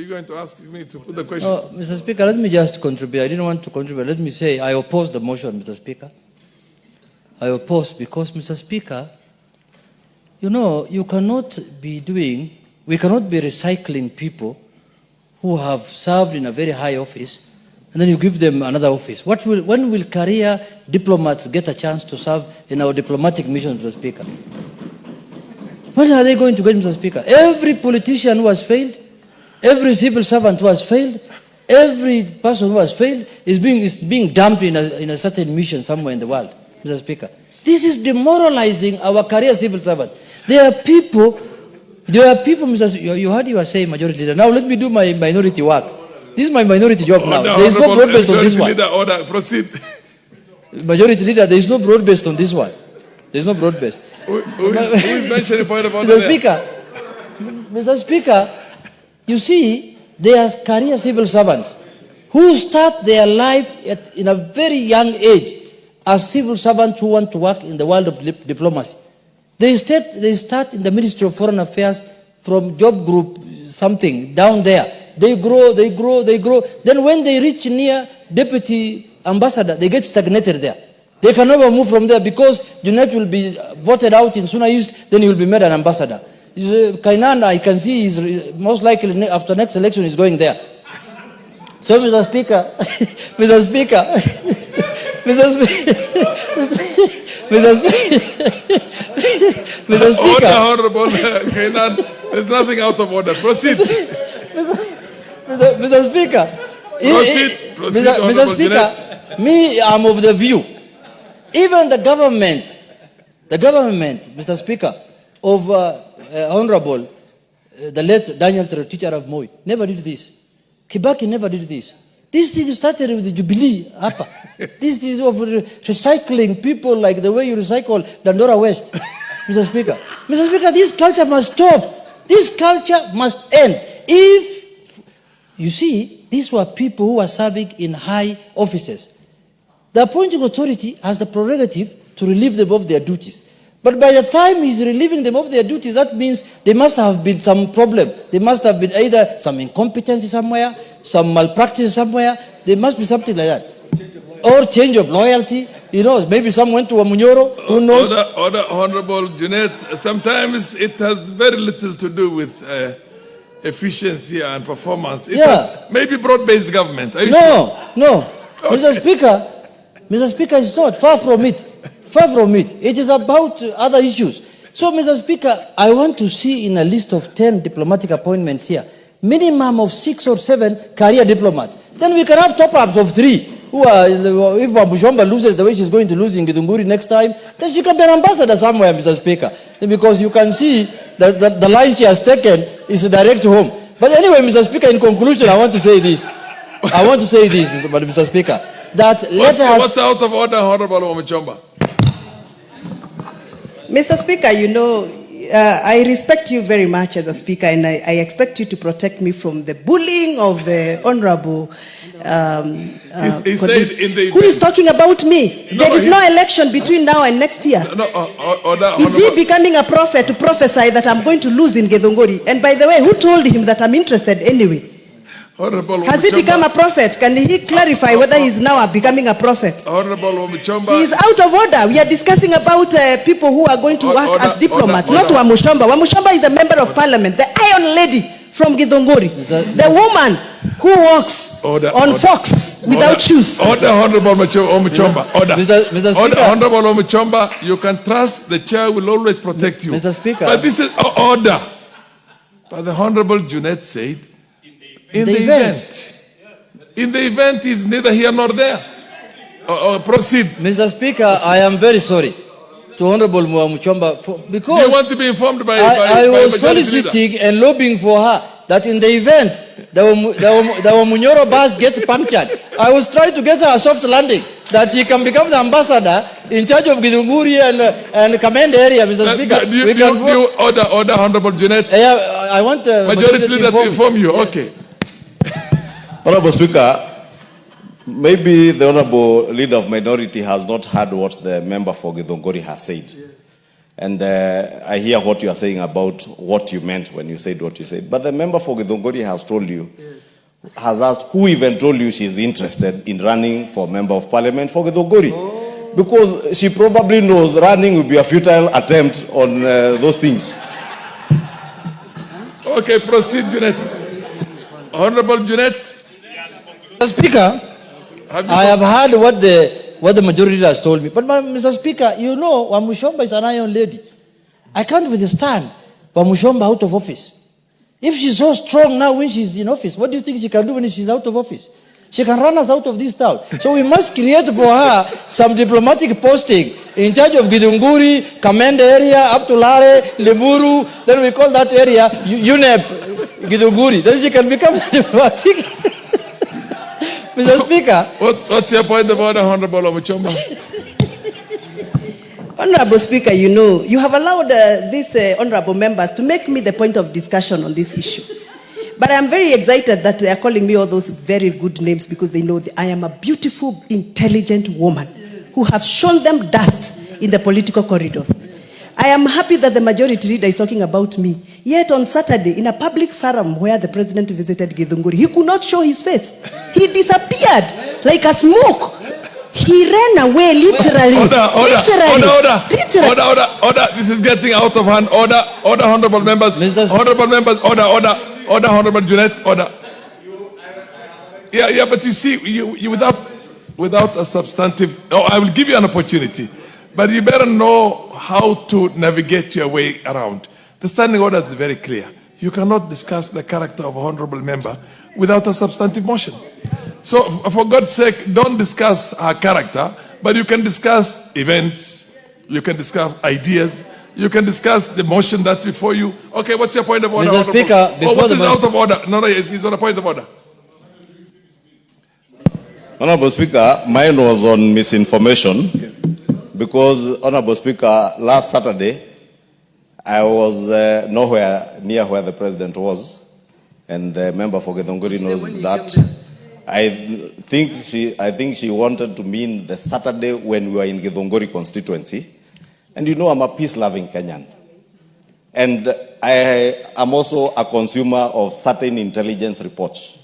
you going to ask me to put the question? Oh, Mr. Speaker, let me just contribute. I didn't want to contribute. Let me say I oppose the motion, Mr. Speaker. I oppose because, Mr. Speaker, you know, we cannot be recycling people who have served in a very high office, and then you give them another office. When will career diplomats get a chance to serve in our diplomatic mission, Mr. Speaker? When are they going to get, Mr. Speaker? Every politician who has failed, every civil servant who has failed, every person who has failed is being dumped in a certain mission somewhere in the world, Mr. Speaker. This is demoralizing our career civil servant. There are people, Mr. You heard you were saying majority leader. Now let me do my minority work. This is my minority job now. There is no broad based on this one. Order, proceed. Majority leader, there is no broad based on this one. There is no broad based. Who mentioned the point of order? Mr. Speaker, you see, they are career civil servants who start their life in a very young age as civil servants who want to work in the world of diplomacy. They start in the Ministry of Foreign Affairs from job group something down there. They grow. Then when they reach near deputy ambassador, they get stagnated there. They can never move from there because Junet will be voted out in Suna East, then he will be made an ambassador. Kainan, I can see, is most likely after next election is going there. So, Mr. Speaker, Mr. Speaker, Order, Honorable Kainan, there's nothing out of order. Proceed. Mr. Speaker, Proceed, Mr. Speaker, me, I'm of the view. Even the government, Mr. Speaker, of Honorable, the late Daniel Teacher of Moi, never did this. Kibaki never did this. This thing started with the Jubilee Upper. This is of recycling people like the way you recycle Dandora West, Mr. Speaker. Mr. Speaker, this culture must stop. This culture must end. If, you see, these were people who were serving in high offices. The appointing authority has the prerogative to relieve them of their duties. But by the time he's relieving them of their duties, that means there must have been some problem. There must have been either some incompetency somewhere, some malpractice somewhere. There must be something like that. Or change of loyalty. You know, maybe some went to Wamuchomba, who knows? Order, Honorable Junet, sometimes it has very little to do with efficiency and performance. It has maybe broad-based government. Are you sure? No. Okay. Mr. Speaker, it's not. Far from it. Far from it. It is about other issues. So, Mr. Speaker, I want to see in a list of 10 diplomatic appointments here, minimum of 6 or 7 career diplomats. Then we can have top-ups of 3. Who are, if Wamuchomba loses the way she's going to lose in Githunguri next time, then she can be an ambassador somewhere, Mr. Speaker. Because you can see that the line she has taken is direct home. But anyway, Mr. Speaker, in conclusion, I want to say this. Mr. Speaker, that what's out of order, Honorable Wamuchomba? Mr. Speaker, you know, I respect you very much as a speaker, and I expect you to protect me from the bullying of the Honorable he said in the who is talking about me. There is no election between now and next year. Is he becoming a prophet to prophesy that I'm going to lose in Githunguri? And by the way, who told him that I'm interested anyway? Has he become a prophet? Can he clarify whether he's now becoming a prophet? Honorable Wamuchomba. He is out of order. We are discussing about people who are going to work as diplomats, not Wamuchomba. Wamuchomba is the member of parliament, the iron lady from Githunguri, the woman who walks on Fox without shoes. Order, Honorable Wamuchomba. Order. Mr. Speaker. Order, Honorable Wamuchomba. You can trust the chair will always protect you. Mr. Speaker. But this is order. But the Honorable Junet said, in the event. In the event is neither here nor there. Proceed. Mr. Speaker, I am very sorry to Honorable Wamuchomba because you want to be informed by I was soliciting and lobbying for her that in the event the Wamunyoro bus gets punctured, I was trying to get her a soft landing that she can become the ambassador in charge of Githunguri and command area, Mr. Speaker. Do you order, Honorable Junet? I want majority leader to inform you. Okay. Honorable Speaker, maybe the Honorable Leader of Minority has not heard what the member for Githunguri has said. And I hear what you are saying about what you meant when you said what you said. But the member for Githunguri has told you, has asked who even told you she's interested in running for member of parliament for Githunguri. Because she probably knows running will be a futile attempt on those things. Okay, proceed, Junet. Honorable Junet. Mr. Speaker, I have heard what the majority leader has told me. But Mr. Speaker, you know Wamuchomba is an iron lady. I can't withstand Wamuchomba out of office. If she's so strong now when she's in office, what do you think she can do when she's out of office? She can run us out of this town. So we must create for her some diplomatic posting in charge of Githunguri, Kamende area, up to Lare, Limuru. Then we call that area UNEP, Githunguri. Then she can become diplomatic. Mr. Speaker. What's your point of order, Honorable Wamuchomba? Honorable Speaker, you know, you have allowed these honorable members to make me the point of discussion on this issue. But I'm very excited that they are calling me all those very good names because they know that I am a beautiful, intelligent woman who have shown them dust in the political corridors. I am happy that the majority leader is talking about me. Yet on Saturday, in a public forum where the president visited Githunguri, he could not show his face. He disappeared like a smoke. He ran away literally. Order. This is getting out of hand. Order, honorable members. Honorable members, order, honorable Junet, order. Yeah, but you see, you without a substantive. Oh, I will give you an opportunity, but you better know how to navigate your way around. The standing order is very clear. You cannot discuss the character of an honorable member without a substantive motion. So, for God's sake, don't discuss her character, but you can discuss events, you can discuss ideas, you can discuss the motion that's before you. Okay, what's your point of order? Mr. Speaker, what is out of order? No, he's on a point of order. Honorable Speaker, mine was on misinformation because, Honorable Speaker, last Saturday, I was nowhere near where the president was, and the member for Githunguri knows that. I think she wanted to mean the Saturday when we were in Githunguri constituency. And you know I'm a peace-loving Kenyan. And I am also a consumer of certain intelligence reports.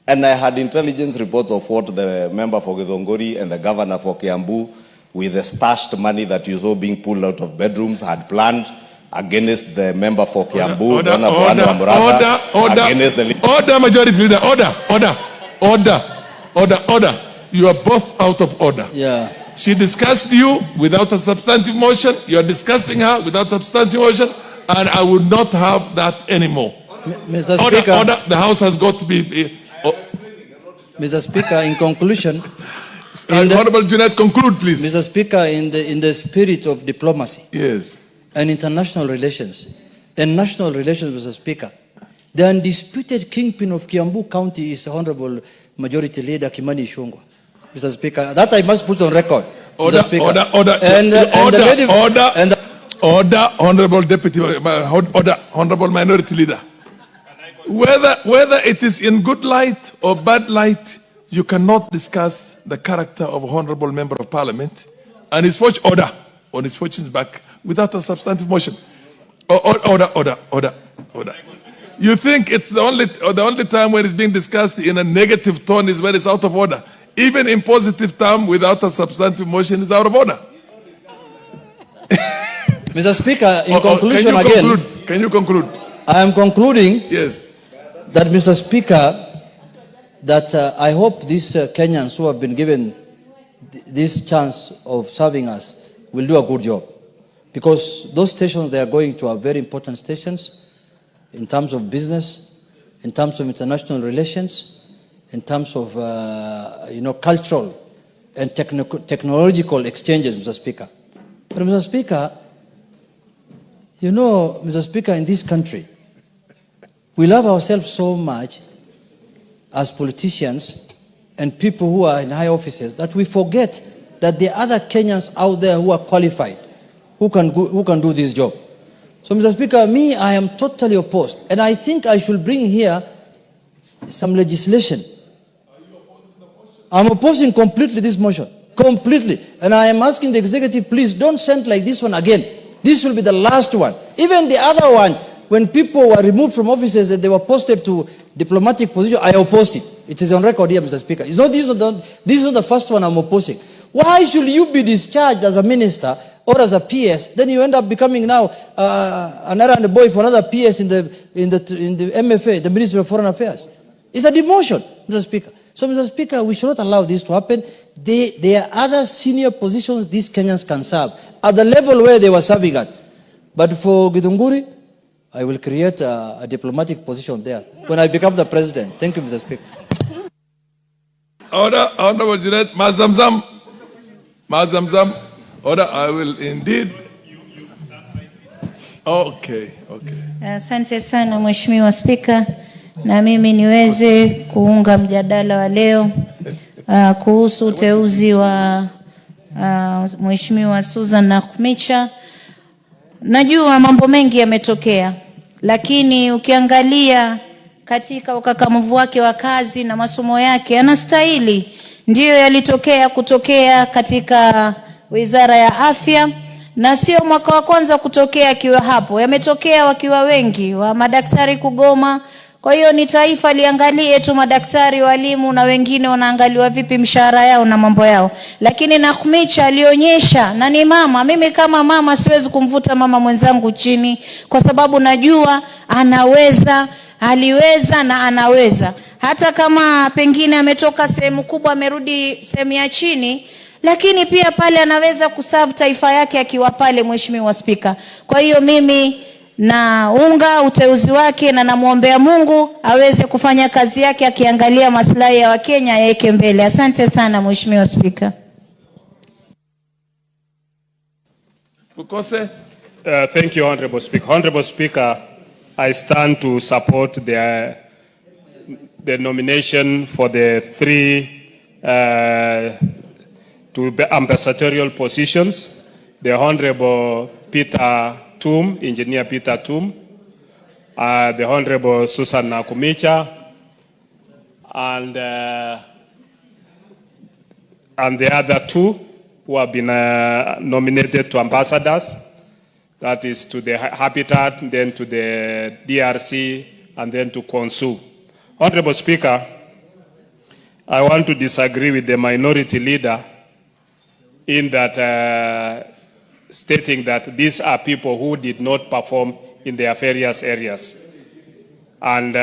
And I had intelligence reports of what the member for Githunguri and the governor for Kiambu, with the stashed money that you saw being pulled out of bedrooms, had planned against the member for Kiambu, order, majority leader, order. You are both out of order. Yeah. She discussed you without a substantive motion. You are discussing her without a substantive motion, and I would not have that anymore. Mr. Speaker, order. The House has got to be. Mr. Speaker, in conclusion, Honorable Junet, conclude, please. Mr. Speaker, in the spirit of diplomacy, yes, and international relations and national relations, Mr. Speaker, the undisputed kingpin of Kiambu County is Honorable Majority Leader Kimani Ichung'wah. Mr. Speaker, that I must put on record. Order. Honorable Deputy, Honorable Minority Leader. Whether it is in good light or bad light, you cannot discuss the character of a honorable member of parliament and his fortune on his fortune's back without a substantive motion. Order. You think it's the only time when it's being discussed in a negative tone is when it's out of order. Even in positive term, without a substantive motion, is out of order. Mr. Speaker, in conclusion Can you conclude? I am concluding. Yes. That, Mr. Speaker, that I hope these Kenyans who have been given this chance of serving us will do a good job. Because those stations they are going to are very important stations in terms of business, in terms of international relations, in terms of cultural and technological exchanges, Mr. Speaker. But Mr. Speaker, Mr. Speaker, in this country, we love ourselves so much as politicians and people who are in high offices that we forget that there are other Kenyans out there who are qualified, who can do this job. So, Mr. Speaker, I am totally opposed. And I think I should bring here some legislation. I'm opposing completely this motion. Completely. And I am asking the executive, please don't send like this one again. This will be the last one. Even the other one, when people were removed from offices and they were posted to diplomatic position, I opposed it. It is on record here, Mr. Speaker. This is not the first one I'm opposing. Why should you be discharged as a minister or as a PS? Then you end up becoming now an errand boy for another PS in the MFA, the Ministry of Foreign Affairs. It's a demotion, Mr. Speaker. So, Mr. Speaker, we should not allow this to happen. There are other senior positions these Kenyans can serve at the level where they were serving at. But for Githunguri, I will create a diplomatic position there when I become the president. Thank you, Mr. Speaker. Order, Honorable Junet Muhamed. Order, I will indeed. Okay. Asante sana Mheshimiwa Spika, na mimi niweze kuunga mjadala wa leo kuhusu uteuzi wa Mheshimiwa Susan Nakhumicha. Najua mambo mengi yametokea, lakini ukiangalia katika ukakamavu wake wa kazi na masomo yake anastahili. Ndiyo yalitokea kutokea katika Wizara ya Afya, na sio mwaka wa kwanza kutokea akiwa hapo. Yametokea wakiwa wengi wa madaktari kugoma. Kwa hiyo ni taifa liangalie tu madaktari, walimu na wengine wanaangaliwa vipi mshahara yao na mambo yao. Lakini Nakhumicha alionyesha, na ni mama, mimi kama mama siwezi kumvuta mama mwenzangu chini kwa sababu najua anaweza, aliweza na anaweza. Hata kama pengine ametoka sehemu kubwa amerudi sehemu ya chini, lakini pia pale anaweza kuserve taifa yake akiwa pale, Mheshimiwa Spika. Kwa hiyo mimi naunga uteuzi wake na namuombea Mungu aweze kufanya kazi yake akiangalia maslahi ya Wakenya yake mbele. Asante sana Mheshimiwa Spika. Bukose. Thank you, Honorable Speaker. Honorable Speaker, I stand to support the nomination for the three ambassadorial positions. The Honorable Peter Tum, Engineer Peter Tum, the Honorable Susan Nakhumicha, and the other two who have been nominated to ambassadors. That is to the Habitat, then to the DRC, and then to Konsu. Honorable Speaker, I want to disagree with the minority leader in that stating that these are people who did not perform in their various areas, and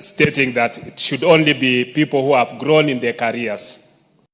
stating that it should only be people who have grown in their careers.